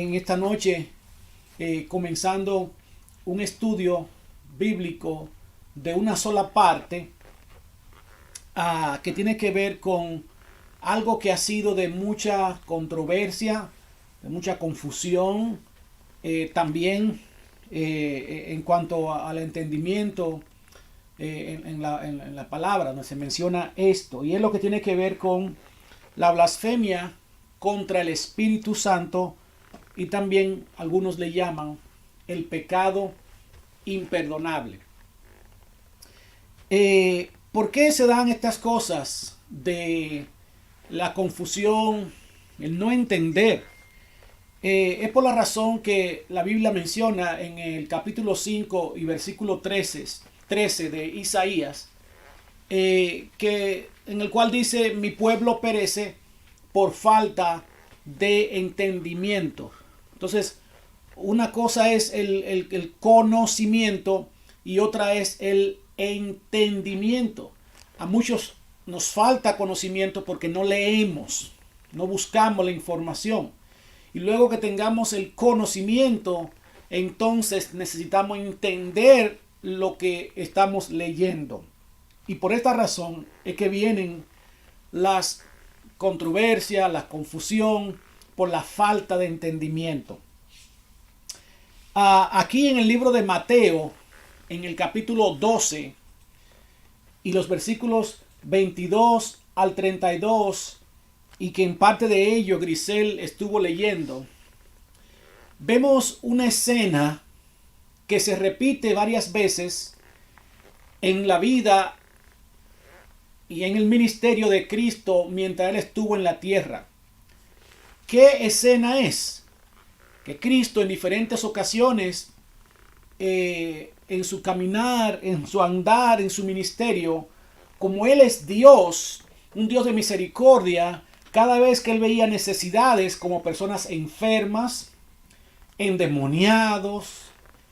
En esta noche, comenzando un estudio bíblico de una sola parte, que tiene que ver con algo que ha sido de mucha controversia, de mucha confusión, también en cuanto al entendimiento en la palabra, donde se menciona esto, y es lo que tiene que ver con la blasfemia contra el Espíritu Santo, y también algunos le llaman el pecado imperdonable. ¿Por qué se dan estas cosas de la confusión, el no entender? Es por la razón que la Biblia menciona en el capítulo 5 y versículo 13 de Isaías, en el cual dice: mi pueblo perece por falta de entendimiento. Entonces, una cosa es el conocimiento y otra es el entendimiento. A muchos nos falta conocimiento porque no leemos, no buscamos la información. Y luego que tengamos el conocimiento, entonces necesitamos entender lo que estamos leyendo. Y por esta razón es que vienen las controversias, la confusión, por la falta de entendimiento. Aquí en el libro de Mateo, en el capítulo 12 y los versículos 22 al 32, y que en parte de ello Grisel estuvo leyendo, vemos una escena que se repite varias veces en la vida y en el ministerio de Cristo mientras Él estuvo en la tierra. ¿Qué escena es? Que Cristo en diferentes ocasiones, en su caminar, en su andar, en su ministerio, como Él es Dios, un Dios de misericordia, cada vez que Él veía necesidades como personas enfermas, endemoniados,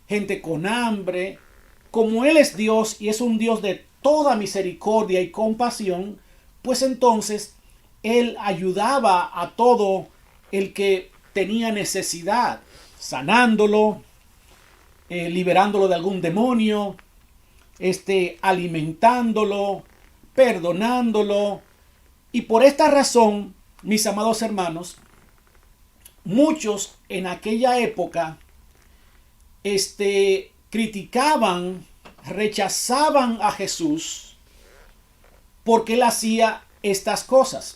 gente con hambre, como Él es Dios y es un Dios de toda misericordia y compasión, pues entonces Él ayudaba a todo el que tenía necesidad, sanándolo, liberándolo de algún demonio, alimentándolo, perdonándolo. Y por esta razón, mis amados hermanos, muchos en aquella época criticaban, rechazaban a Jesús porque Él hacía estas cosas.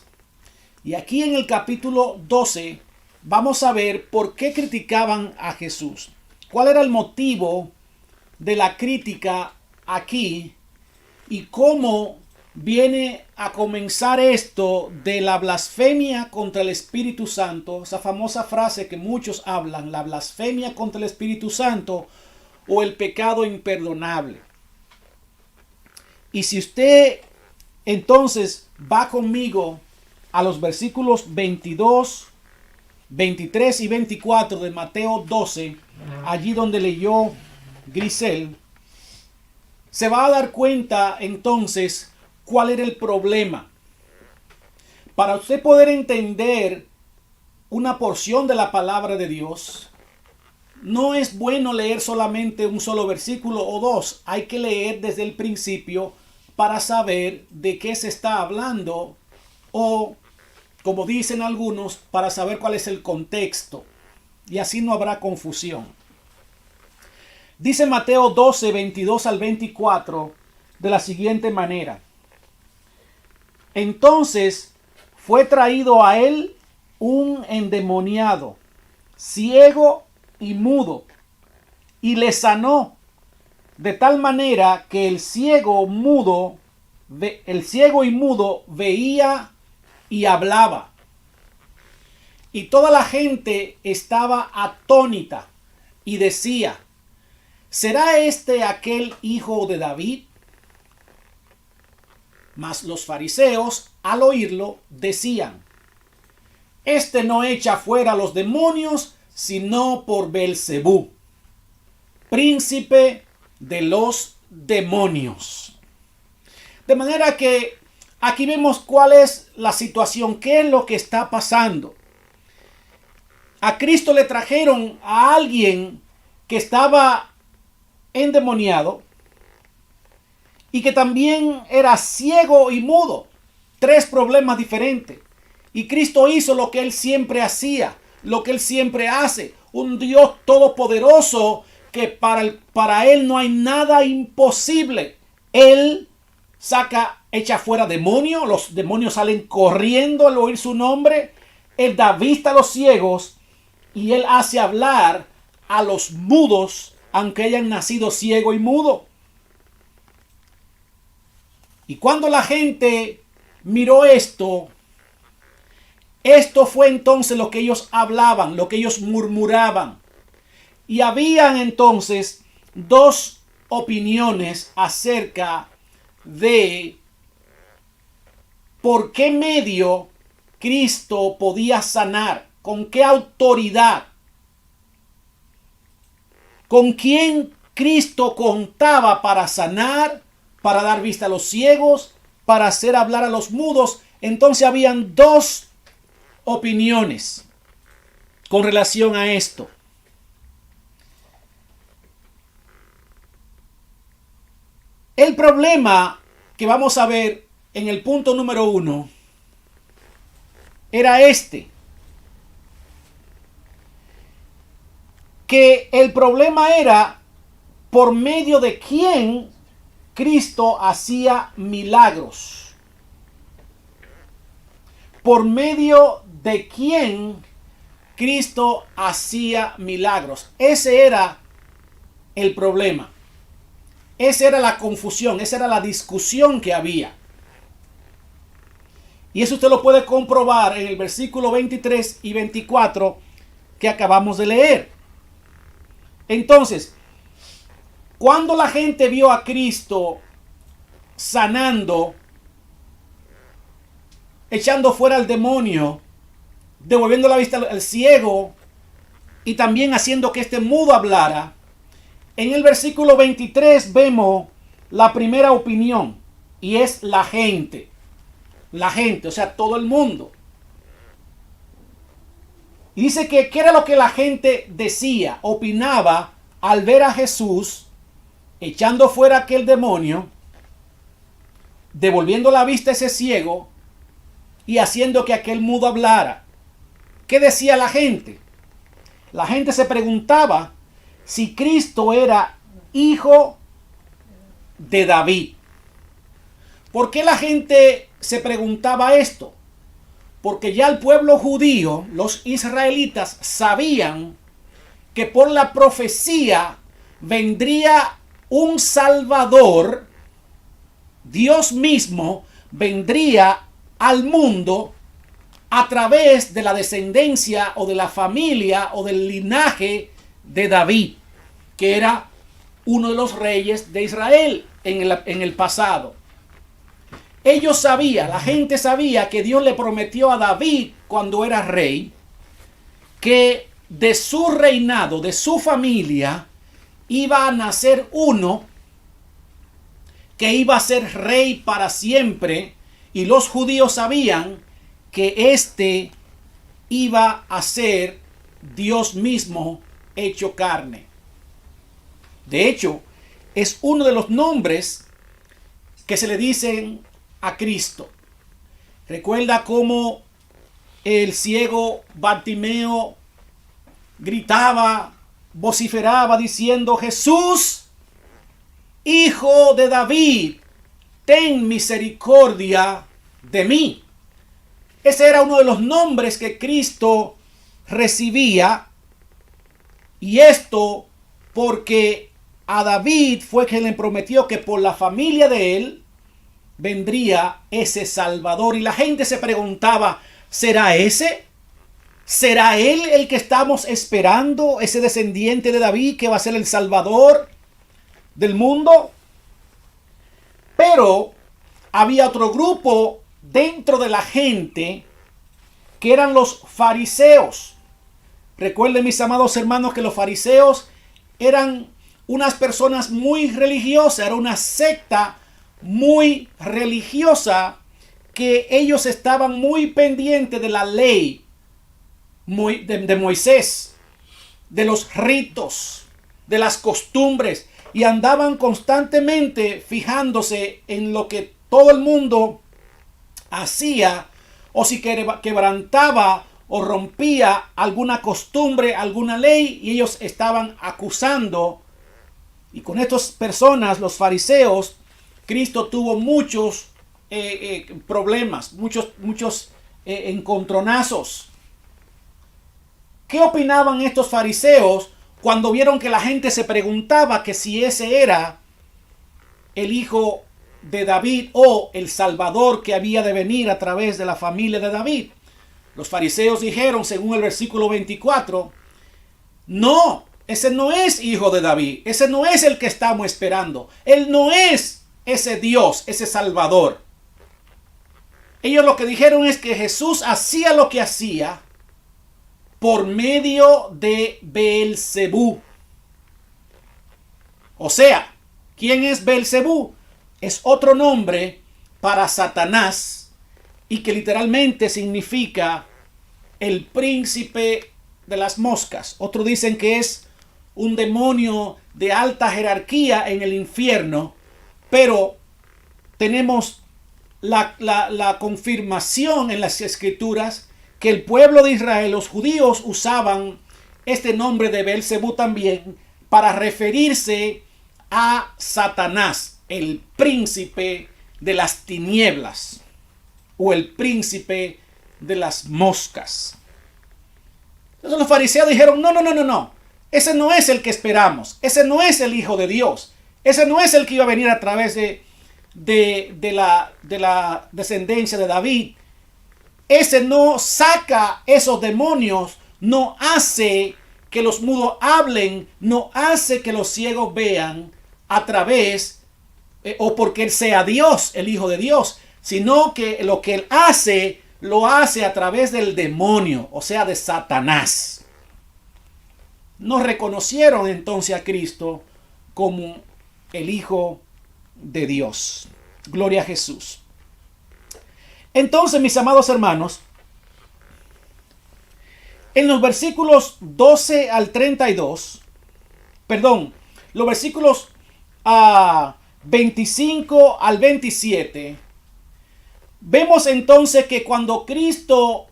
Y aquí en el capítulo 12 vamos a ver por qué criticaban a Jesús. ¿Cuál era el motivo de la crítica aquí? Y cómo viene a comenzar esto de la blasfemia contra el Espíritu Santo. Esa famosa frase que muchos hablan, la blasfemia contra el Espíritu Santo o el pecado imperdonable. Y si usted entonces va conmigo a los versículos 22, 23 y 24 de Mateo 12, allí donde leyó Grisel, se va a dar cuenta entonces cuál era el problema. Para usted poder entender una porción de la palabra de Dios, no es bueno leer solamente un solo versículo o dos. Hay que leer desde el principio para saber de qué se está hablando, o, como dicen algunos, para saber cuál es el contexto. Y así no habrá confusión. Dice Mateo 12, 22 al 24 de la siguiente manera: entonces fue traído a él un endemoniado, ciego y mudo, y le sanó, de tal manera que el ciego y mudo veía y hablaba. Y toda la gente estaba atónita y decía: ¿será este aquel hijo de David? Mas los fariseos, al oírlo, decían: este no echa fuera a los demonios, sino por Beelzebú, príncipe de los demonios. De manera que aquí vemos cuál es la situación, qué es lo que está pasando. A Cristo le trajeron a alguien que estaba endemoniado y que también era ciego y mudo. 3 problemas diferentes. Y Cristo hizo lo que Él siempre hacía, lo que Él siempre hace. Un Dios todopoderoso que para Él no hay nada imposible. Él echa fuera demonios, los demonios salen corriendo al oír su nombre. Él da vista a los ciegos y Él hace hablar a los mudos, aunque hayan nacido ciego y mudo. Y cuando la gente miró esto fue entonces lo que ellos hablaban, lo que ellos murmuraban. Y habían entonces 2 opiniones acerca de por qué medio Cristo podía sanar, con qué autoridad, con quién Cristo contaba para sanar, para dar vista a los ciegos, para hacer hablar a los mudos. Entonces habían 2 opiniones con relación a esto. El problema que vamos a ver en el punto número 1 era que el problema era por medio de quién Cristo hacía milagros. Por medio de quién Cristo hacía milagros. Ese era el problema. Esa era la confusión, esa era la discusión que había. Y eso usted lo puede comprobar en el versículo 23 y 24 que acabamos de leer. Entonces, cuando la gente vio a Cristo sanando, echando fuera al demonio, devolviendo la vista al ciego y también haciendo que este mudo hablara, en el versículo 23 vemos la primera opinión y es la gente. La gente, o sea, todo el mundo. Y dice que ¿qué era lo que la gente decía? Opinaba al ver a Jesús echando fuera aquel demonio, devolviendo la vista a ese ciego y haciendo que aquel mudo hablara. ¿Qué decía la gente? La gente se preguntaba si Cristo era hijo de David. ¿Por qué la gente se preguntaba esto? Porque ya el pueblo judío, los israelitas, sabían que por la profecía vendría un Salvador. Dios mismo vendría al mundo a través de la descendencia o de la familia o del linaje de David, que era uno de los reyes de Israel en el pasado. Ellos sabían, la gente sabía que Dios le prometió a David cuando era rey, que de su reinado, de su familia, iba a nacer uno que iba a ser rey para siempre, y los judíos sabían que éste iba a ser Dios mismo hecho carne. De hecho, es uno de los nombres que se le dicen a Cristo. Recuerda cómo el ciego Bartimeo gritaba, vociferaba diciendo: Jesús, hijo de David, ten misericordia de mí. Ese era uno de los nombres que Cristo recibía, y esto porque a David fue quien le prometió que por la familia de él vendría ese Salvador. Y la gente se preguntaba: ¿será ese? ¿Será él el que estamos esperando? ¿Ese descendiente de David que va a ser el Salvador del mundo? Pero había otro grupo dentro de la gente que eran los fariseos. Recuerden, mis amados hermanos, que los fariseos eran unas personas muy religiosas, era una secta muy religiosa, que ellos estaban muy pendientes de la ley, de Moisés, de los ritos, de las costumbres, y andaban constantemente fijándose en lo que todo el mundo hacía, o si quebrantaba o rompía alguna costumbre, alguna ley, y ellos estaban acusando. Y con estas personas, los fariseos, Cristo tuvo muchos problemas, muchos encontronazos. ¿Qué opinaban estos fariseos cuando vieron que la gente se preguntaba que si ese era el hijo de David o el Salvador que había de venir a través de la familia de David? Los fariseos dijeron, según el versículo 24, no, ese no es hijo de David, ese no es el que estamos esperando, él no es ese Dios, ese Salvador. Ellos lo que dijeron es que Jesús hacía lo que hacía por medio de Beelzebú. O sea, ¿quién es Beelzebú? Es otro nombre para Satanás, y que literalmente significa el príncipe de las moscas. Otros dicen que es un demonio de alta jerarquía en el infierno, pero tenemos la confirmación en las escrituras que el pueblo de Israel, los judíos, usaban este nombre de Beelzebú también para referirse a Satanás, el príncipe de las tinieblas o el príncipe de las moscas. Entonces los fariseos dijeron, no, ese no es el que esperamos, ese no es el Hijo de Dios, ese no es el que iba a venir a través de la descendencia de David. Ese no saca esos demonios, no hace que los mudos hablen, no hace que los ciegos vean a través o porque él sea Dios, el Hijo de Dios, sino que lo que él hace, lo hace a través del demonio, o sea, de Satanás. No reconocieron entonces a Cristo como el Hijo de Dios. Gloria a Jesús. Entonces, mis amados hermanos, en los versículos 12 al 32, los versículos 25 al 27, vemos entonces que cuando Cristo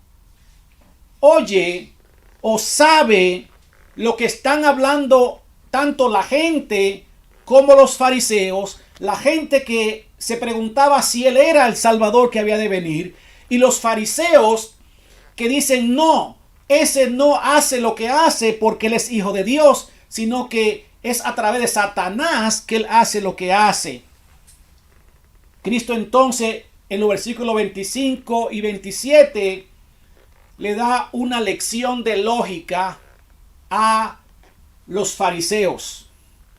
oye o sabe lo que están hablando tanto la gente como los fariseos, la gente que se preguntaba si él era el Salvador que había de venir, y los fariseos que dicen no, ese no hace lo que hace porque él es hijo de Dios, sino que es a través de Satanás que él hace lo que hace. Cristo entonces en los versículos 25 y 27 le da una lección de lógica a los fariseos.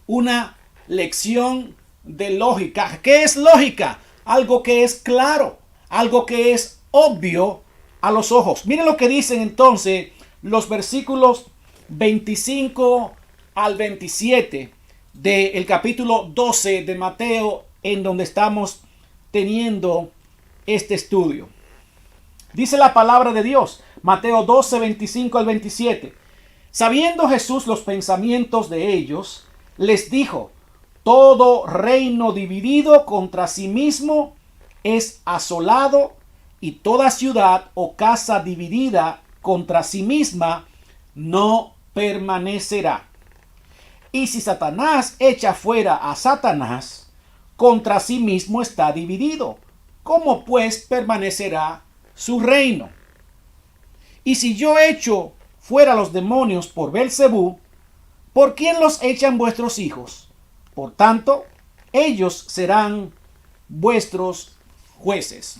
Una lección de lógica. ¿Qué es lógica? Algo que es claro, algo que es obvio a los ojos. Miren lo que dicen entonces los versículos 25 al 27 del capítulo 12 de Mateo, en donde estamos teniendo este estudio. Dice la palabra de Dios, Mateo 12, 25 al 27. Sabiendo Jesús los pensamientos de ellos, les dijo: todo reino dividido contra sí mismo es asolado, y toda ciudad o casa dividida contra sí misma no permanecerá. Y si Satanás echa fuera a Satanás, contra sí mismo está dividido. ¿Cómo pues permanecerá su reino? Y si yo echo fuera los demonios por Beelzebú, ¿por quién los echan vuestros hijos? Por tanto, ellos serán vuestros jueces.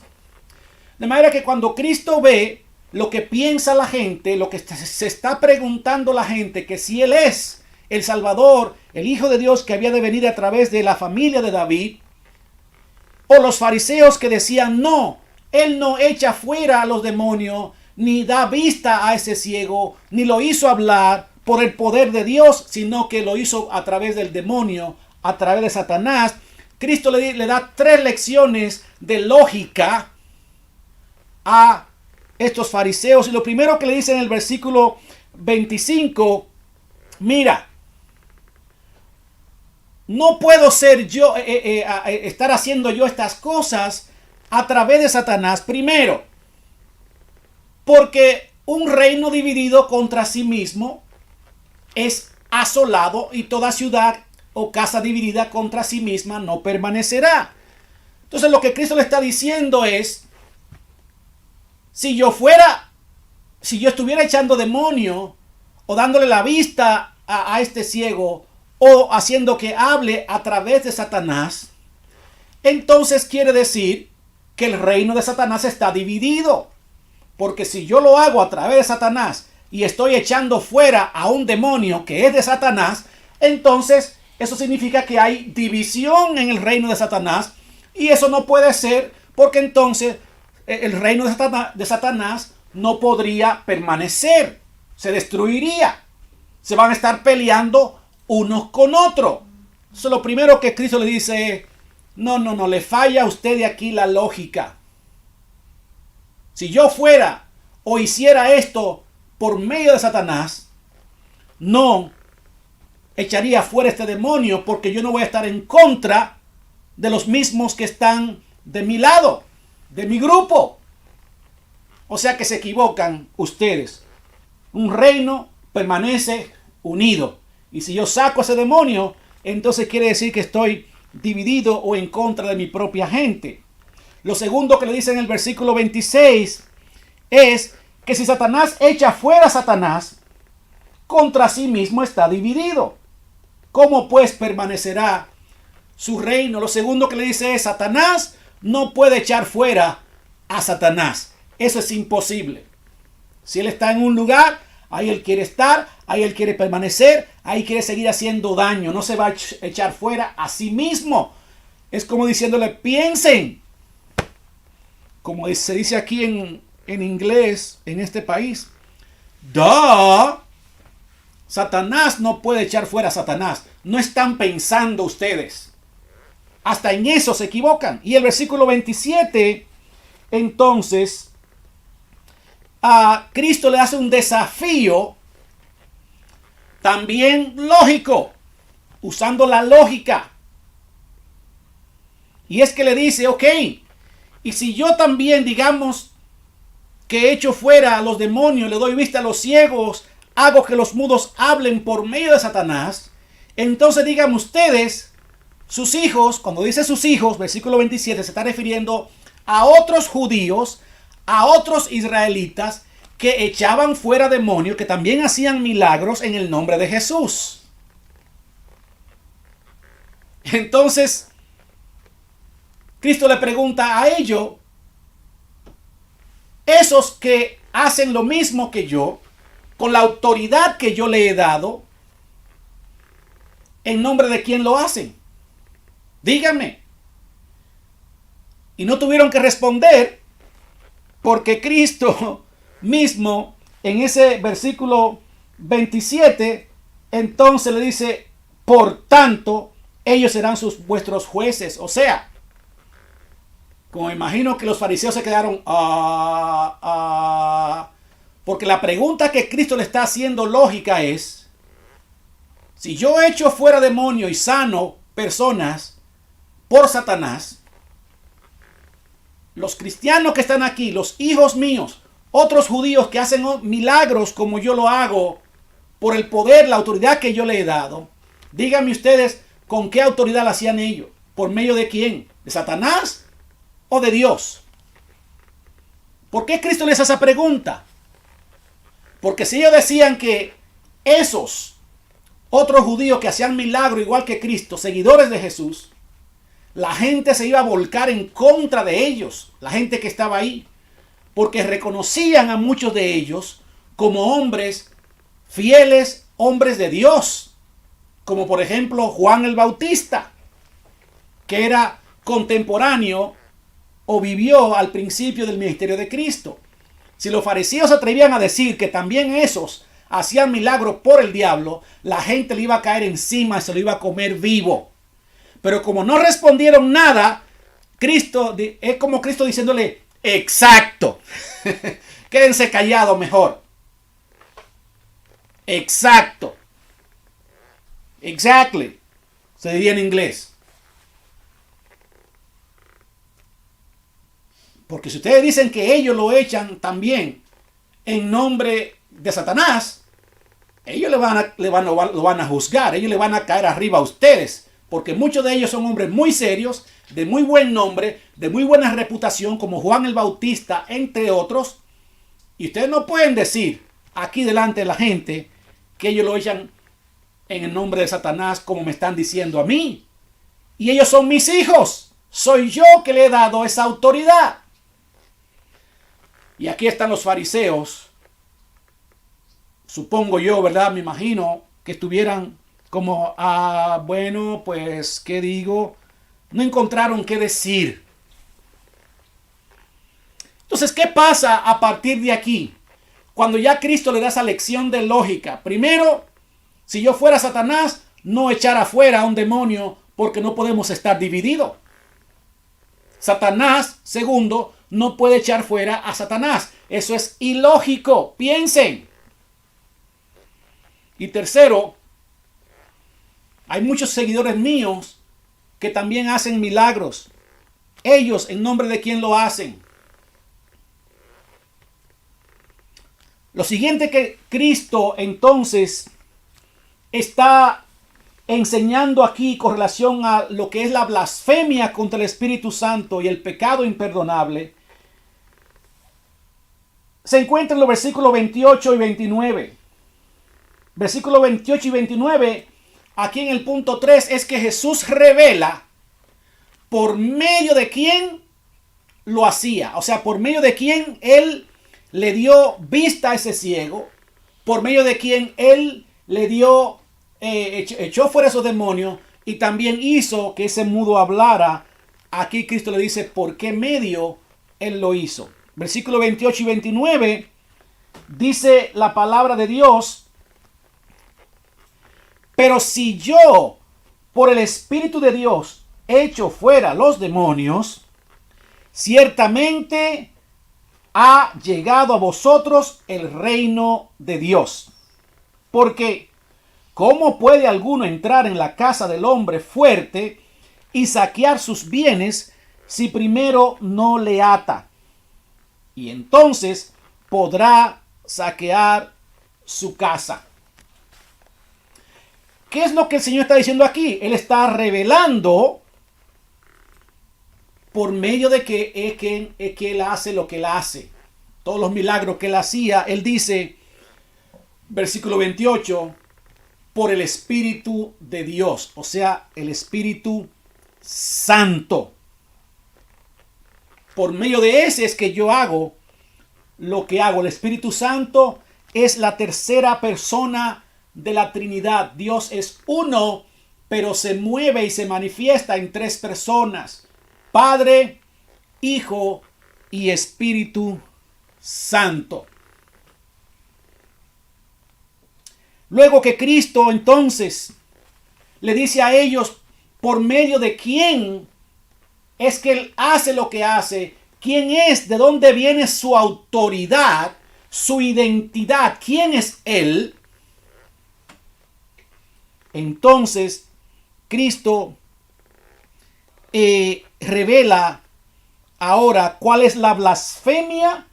De manera que cuando Cristo ve lo que piensa la gente, lo que se está preguntando la gente, que si Él es el Salvador, el Hijo de Dios que había de venir a través de la familia de David, o los fariseos que decían no, Él no echa fuera a los demonios, ni da vista a ese ciego, ni lo hizo hablar por el poder de Dios, sino que lo hizo a través del demonio, a través de Satanás. Cristo le da 3 lecciones de lógica a estos fariseos. Y lo primero que le dice en el versículo 25, mira, no puedo ser yo, estar haciendo yo estas cosas a través de Satanás. Primero, porque un reino dividido contra sí mismo es asolado, y toda ciudad o casa dividida contra sí misma no permanecerá. Entonces lo que Cristo le está diciendo es, si yo estuviera echando demonio o dándole la vista a este ciego o haciendo que hable a través de Satanás, entonces quiere decir que el reino de Satanás está dividido. Porque si yo lo hago a través de Satanás y estoy echando fuera a un demonio que es de Satanás, entonces eso significa que hay división en el reino de Satanás, y eso no puede ser, porque entonces el reino de Satanás no podría permanecer, se destruiría, se van a estar peleando unos con otros. Eso es lo primero que Cristo le dice: no, le falla a usted de aquí la lógica. Si yo fuera o hiciera esto por medio de Satanás, no echaría fuera este demonio, porque yo no voy a estar en contra de los mismos que están de mi lado, de mi grupo. O sea que se equivocan ustedes. Un reino permanece unido, y si yo saco ese demonio, entonces quiere decir que estoy dividido o en contra de mi propia gente. Lo segundo que le dice en el versículo 26 es que si Satanás echa fuera a Satanás, contra sí mismo está dividido. ¿Cómo pues permanecerá su reino? Lo segundo que le dice es: Satanás no puede echar fuera a Satanás. Eso es imposible. Si él está en un lugar, ahí él quiere estar, ahí él quiere permanecer, ahí quiere seguir haciendo daño. No se va a echar fuera a sí mismo. Es como diciéndole: piensen. Como se dice aquí en inglés, en este país, ¡duh! Satanás no puede echar fuera a Satanás. No están pensando ustedes. Hasta en eso se equivocan. Y el versículo 27, entonces, a Cristo le hace un desafío también lógico, usando la lógica. Y es que le dice: ok, y si yo también, digamos, que echo fuera a los demonios, le doy vista a los ciegos, hago que los mudos hablen por medio de Satanás, entonces digan ustedes, sus hijos, cuando dice sus hijos, versículo 27, se está refiriendo a otros judíos, a otros israelitas que echaban fuera demonios, que también hacían milagros en el nombre de Jesús. Entonces, Cristo le pregunta a ellos, esos que hacen lo mismo que yo, con la autoridad que yo le he dado, ¿en nombre de quién lo hacen? Díganme. Y no tuvieron que responder, porque Cristo mismo en ese versículo 27 entonces le dice: por tanto, ellos serán vuestros jueces. O sea, como imagino que los fariseos se quedaron, porque la pregunta que Cristo le está haciendo lógica es: si yo echo fuera demonio y sano personas por Satanás, los cristianos que están aquí, los hijos míos, otros judíos que hacen milagros como yo lo hago, por el poder, la autoridad que yo le he dado, díganme ustedes, ¿con qué autoridad lo hacían ellos? ¿Por medio de quién? ¿De Satanás o de Dios? ¿Por qué Cristo les hace esa pregunta? Porque si ellos decían que esos otros judíos que hacían milagros igual que Cristo, seguidores de Jesús, la gente se iba a volcar en contra de ellos, la gente que estaba ahí, porque reconocían a muchos de ellos como hombres fieles, hombres de Dios, como por ejemplo Juan el Bautista, que era contemporáneo o vivió al principio del ministerio de Cristo. Si los fariseos se atrevían a decir que también esos hacían milagros por el diablo, la gente le iba a caer encima y se lo iba a comer vivo. Pero como no respondieron nada, es como Cristo diciéndole: exacto. Quédense callados mejor. Exacto. Exactly. Se diría en inglés. Porque si ustedes dicen que ellos lo echan también en nombre de Satanás, ellos lo van a juzgar, ellos le van a caer arriba a ustedes, porque muchos de ellos son hombres muy serios, de muy buen nombre, de muy buena reputación, como Juan el Bautista, entre otros, y ustedes no pueden decir aquí delante de la gente que ellos lo echan en el nombre de Satanás, como me están diciendo a mí. Y ellos son mis hijos, soy yo que le he dado esa autoridad. Y aquí están los fariseos, supongo yo, ¿verdad? Me imagino que estuvieran como, bueno, pues, ¿qué digo? No encontraron qué decir. Entonces, ¿qué pasa a partir de aquí? Cuando ya Cristo le da esa lección de lógica. Primero, si yo fuera Satanás, no echara fuera a un demonio porque no podemos estar divididos. Satanás, segundo, no puede echar fuera a Satanás. Eso es ilógico. Piensen. Y tercero, hay muchos seguidores míos que también hacen milagros. Ellos, ¿en nombre de quién lo hacen? Lo siguiente que Cristo entonces está enseñando aquí con relación a lo que es la blasfemia contra el Espíritu Santo y el pecado imperdonable, se encuentra en los versículos 28 y 29. Versículos 28 y 29, aquí en el punto 3, es que Jesús revela por medio de quién lo hacía. O sea, por medio de quién Él le dio vista a ese ciego, por medio de quién Él le dio, echó fuera esos demonios y también hizo que ese mudo hablara. Aquí Cristo le dice por qué medio Él lo hizo. Versículo 28 y 29 dice la palabra de Dios: pero si yo, por el Espíritu de Dios, echo fuera los demonios, ciertamente ha llegado a vosotros el reino de Dios. Porque, ¿cómo puede alguno entrar en la casa del hombre fuerte y saquear sus bienes si primero no le ata? Y entonces podrá saquear su casa. ¿Qué es lo que el Señor está diciendo aquí? Él está revelando por medio de que Él hace lo que Él hace. Todos los milagros que Él hacía, Él dice, versículo 28, por el Espíritu de Dios, o sea, el Espíritu Santo. Por medio de ese es que yo hago lo que hago. El Espíritu Santo es la tercera persona de la Trinidad. Dios es uno, pero se mueve y se manifiesta en tres personas: Padre, Hijo y Espíritu Santo. Luego que Cristo entonces le dice a ellos por medio de quién es que Él hace lo que hace, quién es, de dónde viene su autoridad, su identidad, quién es Él. Entonces, Cristo revela ahora cuál es la blasfemia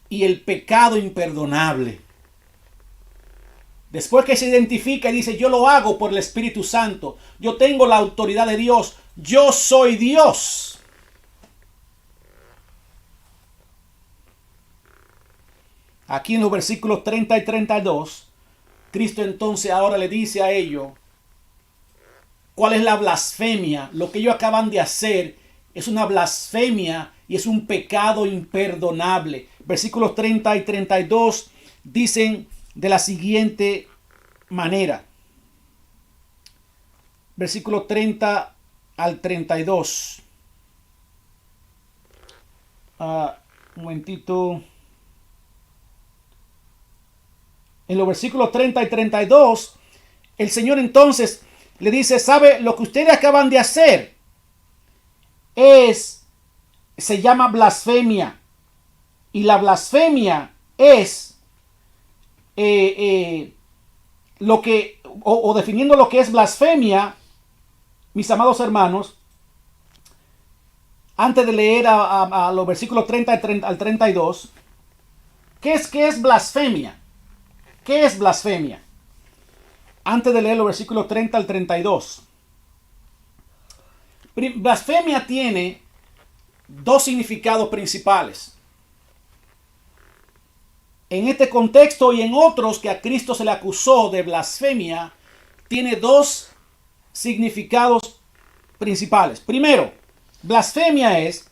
y el pecado imperdonable. Después que se identifica y dice, yo lo hago por el Espíritu Santo, yo tengo la autoridad de Dios, yo soy Dios. Aquí en los versículos 30 y 32, Cristo entonces ahora le dice a ellos cuál es la blasfemia. Lo que ellos acaban de hacer es una blasfemia y es un pecado imperdonable. Versículos 30 y 32 dicen de la siguiente manera. Versículo 30 al 32. Un momentito. En los versículos 30 y 32, el Señor entonces le dice, ¿sabe? Lo que ustedes acaban de hacer se llama blasfemia. Y la blasfemia es lo que, o definiendo lo que es blasfemia, mis amados hermanos, antes de leer a los versículos 30 al 32, ¿qué es blasfemia? ¿Qué es blasfemia? Antes de leer los versículos 30 al 32. Blasfemia tiene dos significados principales. En este contexto y en otros que a Cristo se le acusó de blasfemia, tiene dos significados principales. Primero, blasfemia es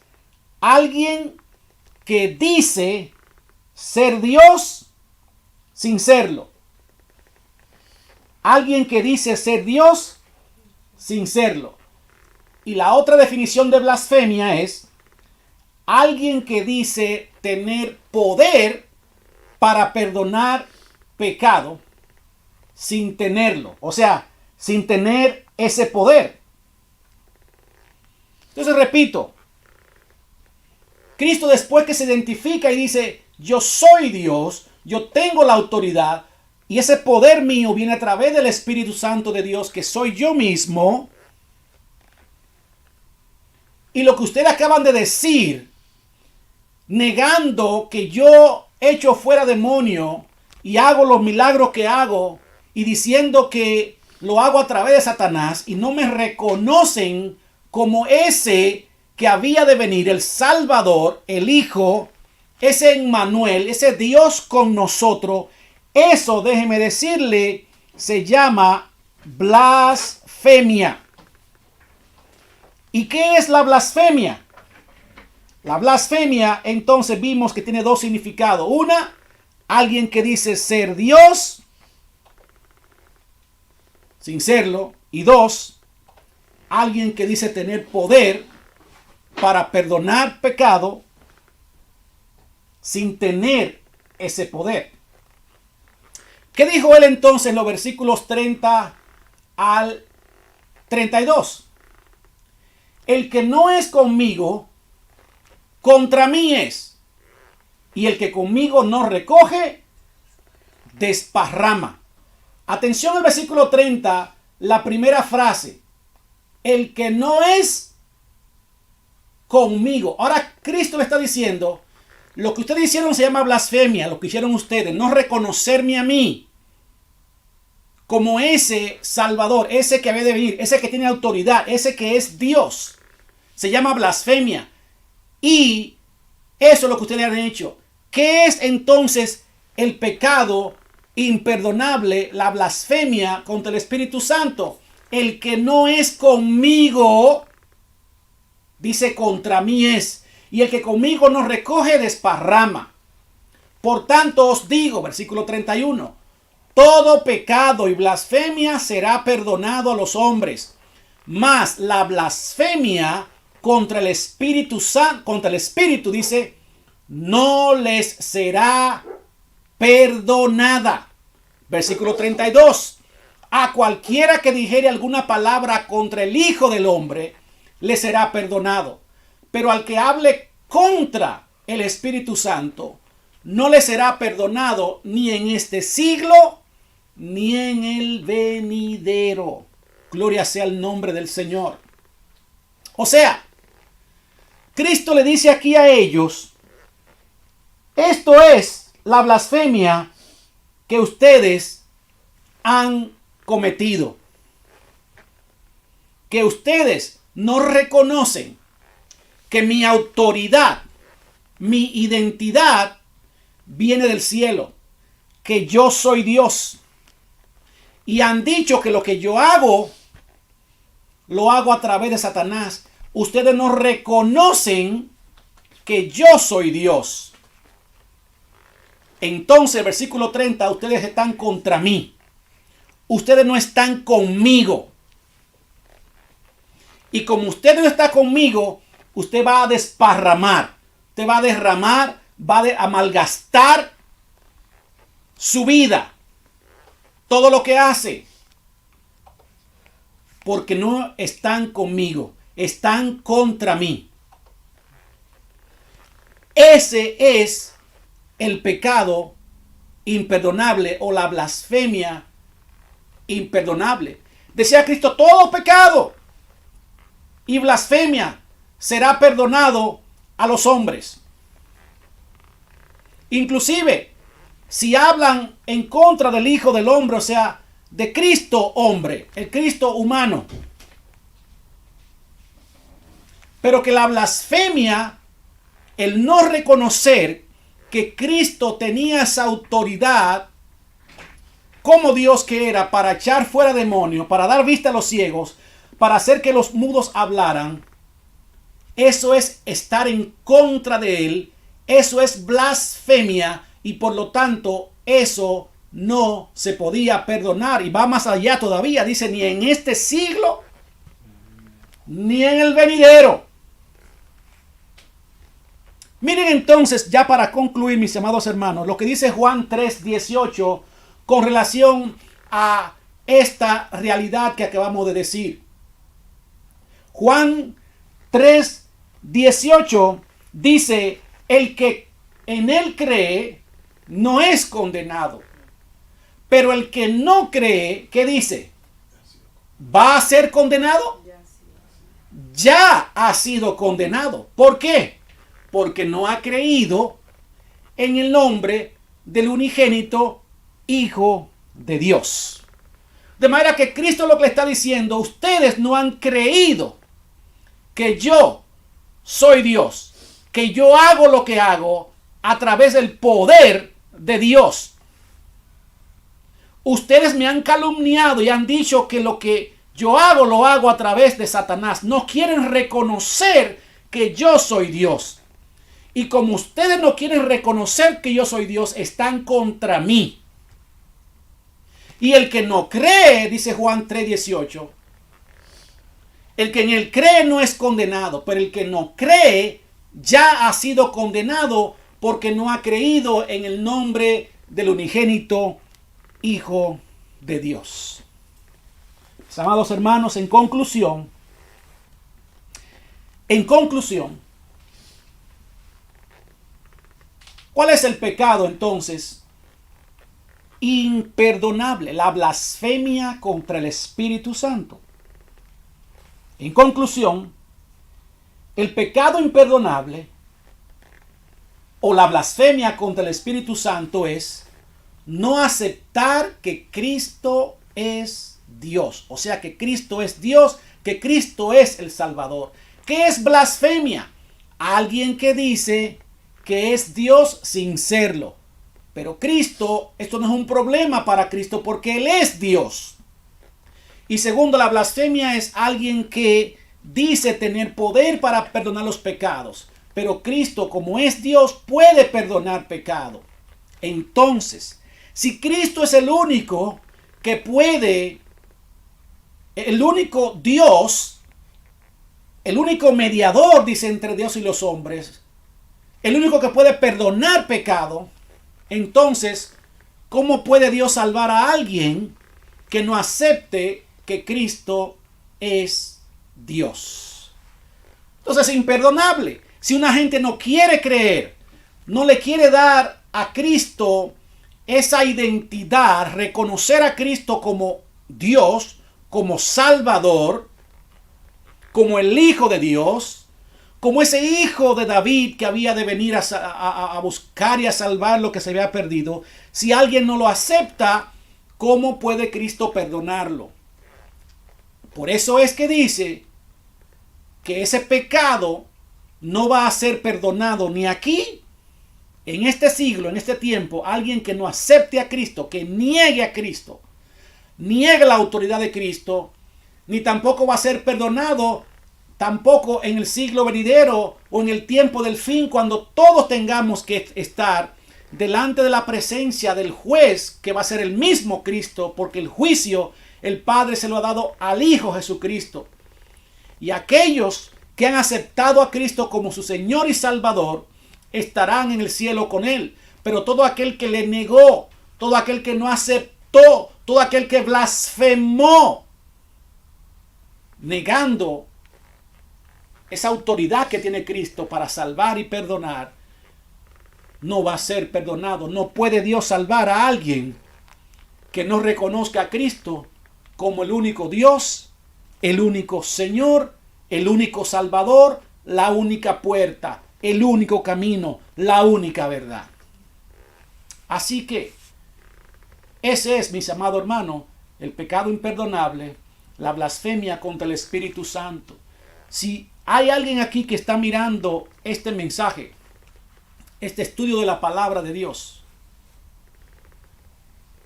alguien que dice ser Dios sin serlo. Alguien que dice ser Dios sin serlo. Y la otra definición de blasfemia es alguien que dice tener poder para perdonar pecado sin tenerlo. O sea, sin tener ese poder. Entonces repito, Cristo después que se identifica y dice, yo soy Dios, yo tengo la autoridad, y ese poder mío viene a través del Espíritu Santo de Dios, que soy yo mismo. Y lo que ustedes acaban de decir, negando que yo echo fuera demonio y hago los milagros que hago, y diciendo que lo hago a través de Satanás, y no me reconocen como ese que había de venir, el Salvador, el Hijo, ese Emmanuel, ese Dios con nosotros. Eso, déjeme decirle, se llama blasfemia. ¿Y qué es la blasfemia? La blasfemia, entonces vimos que tiene dos significados. Una, alguien que dice ser Dios sin serlo. Y dos, alguien que dice tener poder para perdonar pecado sin tener ese poder. ¿Qué dijo él entonces en los versículos 30 al 32? El que no es conmigo, contra mí es. Y el que conmigo no recoge, desparrama. Atención al versículo 30, la primera frase. El que no es conmigo. Ahora Cristo le está diciendo, lo que ustedes hicieron se llama blasfemia, lo que hicieron ustedes, no reconocerme a mí como ese Salvador, ese que había de venir, ese que tiene autoridad, ese que es Dios. Se llama blasfemia. Y eso es lo que ustedes han hecho. ¿Qué es entonces el pecado imperdonable, la blasfemia contra el Espíritu Santo? El que no es conmigo, dice contra mí es. Y el que conmigo no recoge, desparrama. Por tanto os digo, versículo 31, todo pecado y blasfemia será perdonado a los hombres, mas la blasfemia contra el Espíritu Santo, contra el Espíritu, dice, no les será perdonada. Versículo 32, a cualquiera que dijere alguna palabra contra el Hijo del Hombre, le será perdonado. Pero al que hable contra el Espíritu Santo, no le será perdonado ni en este siglo, ni en el venidero. Gloria sea el nombre del Señor. O sea, Cristo le dice aquí a ellos, esto es la blasfemia que ustedes han cometido. Que ustedes no reconocen que mi autoridad, mi identidad viene del cielo, que yo soy Dios. Y han dicho que lo que yo hago, lo hago a través de Satanás. Ustedes no reconocen que yo soy Dios. Entonces, versículo 30, ustedes están contra mí. Ustedes no están conmigo. Y como usted no está conmigo, usted va a desparramar. Usted va a derramar, va a malgastar su vida. Todo lo que hace. Porque no están conmigo. Están contra mí. Ese es el pecado imperdonable o la blasfemia imperdonable. Decía Cristo, todo pecado y blasfemia será perdonado a los hombres. Inclusive, si hablan en contra del Hijo del Hombre, o sea, de Cristo hombre, el Cristo humano. Pero que la blasfemia, el no reconocer que Cristo tenía esa autoridad como Dios que era para echar fuera demonios, para dar vista a los ciegos, para hacer que los mudos hablaran, eso es estar en contra de Él, eso es blasfemia y por lo tanto eso no se podía perdonar. Y va más allá todavía, dice, ni en este siglo, ni en el venidero. Miren entonces, ya para concluir, mis amados hermanos, lo que dice Juan 3:18 con relación a esta realidad que acabamos de decir. Juan 3:18 dice, el que en él cree no es condenado. Pero el que no cree, ¿qué dice? ¿Va a ser condenado? Ya ha sido condenado. ¿Por qué? Porque no ha creído en el nombre del unigénito Hijo de Dios. De manera que Cristo lo que le está diciendo, ustedes no han creído que yo soy Dios, que yo hago lo que hago a través del poder de Dios. Ustedes me han calumniado y han dicho que lo que yo hago lo hago a través de Satanás. No quieren reconocer que yo soy Dios. Y como ustedes no quieren reconocer que yo soy Dios, están contra mí. Y el que no cree, dice Juan 3:18, el que en él cree no es condenado, pero el que no cree ya ha sido condenado porque no ha creído en el nombre del unigénito Hijo de Dios. Mis amados hermanos, en conclusión, ¿cuál es el pecado entonces imperdonable? La blasfemia contra el Espíritu Santo. En conclusión, el pecado imperdonable o la blasfemia contra el Espíritu Santo es no aceptar que Cristo es Dios. O sea, que Cristo es Dios, que Cristo es el Salvador. ¿Qué es blasfemia? Alguien que dice que es Dios sin serlo. Pero Cristo, esto no es un problema para Cristo porque Él es Dios. Y segundo, la blasfemia es alguien que dice tener poder para perdonar los pecados. Pero Cristo, como es Dios, puede perdonar pecado. Entonces, si Cristo es el único que puede, el único Dios, el único mediador, dice, entre Dios y los hombres, el único que puede perdonar pecado, entonces, ¿cómo puede Dios salvar a alguien que no acepte que Cristo es Dios? Entonces es imperdonable. Si una gente no quiere creer, no le quiere dar a Cristo esa identidad, reconocer a Cristo como Dios, como Salvador, como el Hijo de Dios, como ese hijo de David que había de venir a buscar y a salvar lo que se había perdido. Si alguien no lo acepta, ¿cómo puede Cristo perdonarlo? Por eso es que dice que ese pecado no va a ser perdonado ni aquí, en este siglo, en este tiempo. Alguien que no acepte a Cristo, que niegue a Cristo, niegue la autoridad de Cristo, ni tampoco va a ser perdonado tampoco en el siglo venidero o en el tiempo del fin, cuando todos tengamos que estar delante de la presencia del juez, que va a ser el mismo Cristo, porque el juicio el Padre se lo ha dado al Hijo Jesucristo. Y aquellos que han aceptado a Cristo como su Señor y Salvador estarán en el cielo con Él. Pero todo aquel que le negó, todo aquel que no aceptó, todo aquel que blasfemó, negando esa autoridad que tiene Cristo para salvar y perdonar, no va a ser perdonado. No puede Dios salvar a alguien que no reconozca a Cristo como el único Dios, el único Señor, el único Salvador, la única puerta, el único camino, la única verdad. Así que ese es, mis amados hermanos, el pecado imperdonable, la blasfemia contra el Espíritu Santo. Si hay alguien aquí que está mirando este mensaje, este estudio de la palabra de Dios,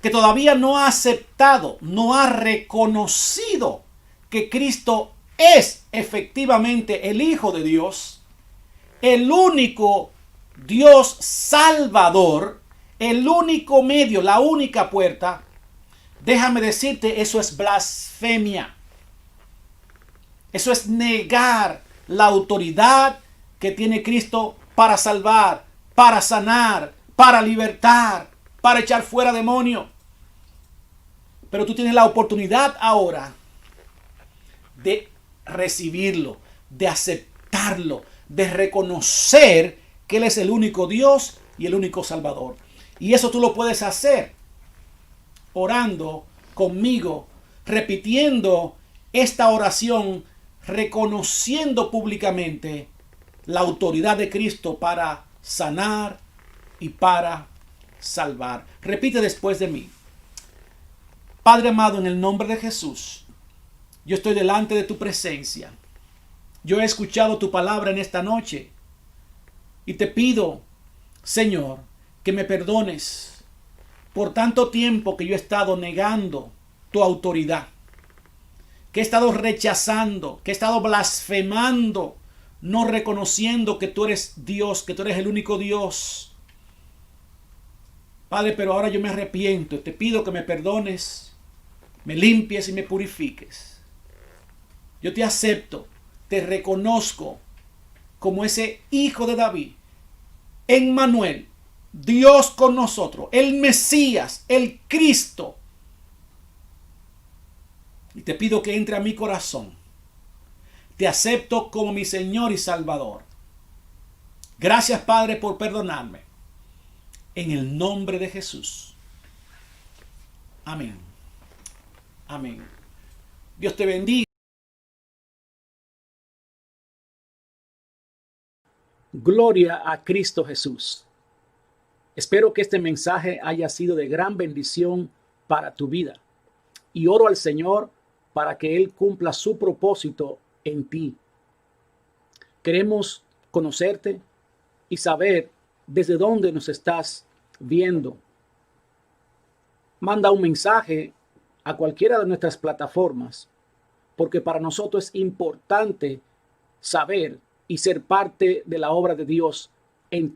que todavía no ha aceptado, no ha reconocido que Cristo es efectivamente el Hijo de Dios, el único Dios Salvador, el único medio, la única puerta, déjame decirte, eso es blasfemia. Eso es negar la autoridad que tiene Cristo para salvar, para sanar, para libertar, para echar fuera demonios. Pero tú tienes la oportunidad ahora de recibirlo, de aceptarlo, de reconocer que Él es el único Dios y el único Salvador. Y eso tú lo puedes hacer orando conmigo, repitiendo esta oración, reconociendo públicamente la autoridad de Cristo para sanar y para salvar. Repite después de mí. Padre amado, en el nombre de Jesús, yo estoy delante de tu presencia. Yo he escuchado tu palabra en esta noche y te pido, Señor, que me perdones por tanto tiempo que yo he estado negando tu autoridad, que he estado rechazando, que he estado blasfemando, no reconociendo que tú eres Dios, que tú eres el único Dios. Padre, pero ahora yo me arrepiento y te pido que me perdones, me limpies y me purifiques. Yo te acepto, te reconozco como ese hijo de David, Emmanuel, Dios con nosotros, el Mesías, el Cristo. Y te pido que entre a mi corazón. Te acepto como mi Señor y Salvador. Gracias, Padre, por perdonarme. En el nombre de Jesús. Amén. Amén. Dios te bendiga. Gloria a Cristo Jesús. Espero que este mensaje haya sido de gran bendición para tu vida. Y oro al Señor para que Él cumpla su propósito en ti. Queremos conocerte y saber desde dónde nos estás viendo. Manda un mensaje a cualquiera de nuestras plataformas, porque para nosotros es importante saber y ser parte de la obra de Dios en tu vida.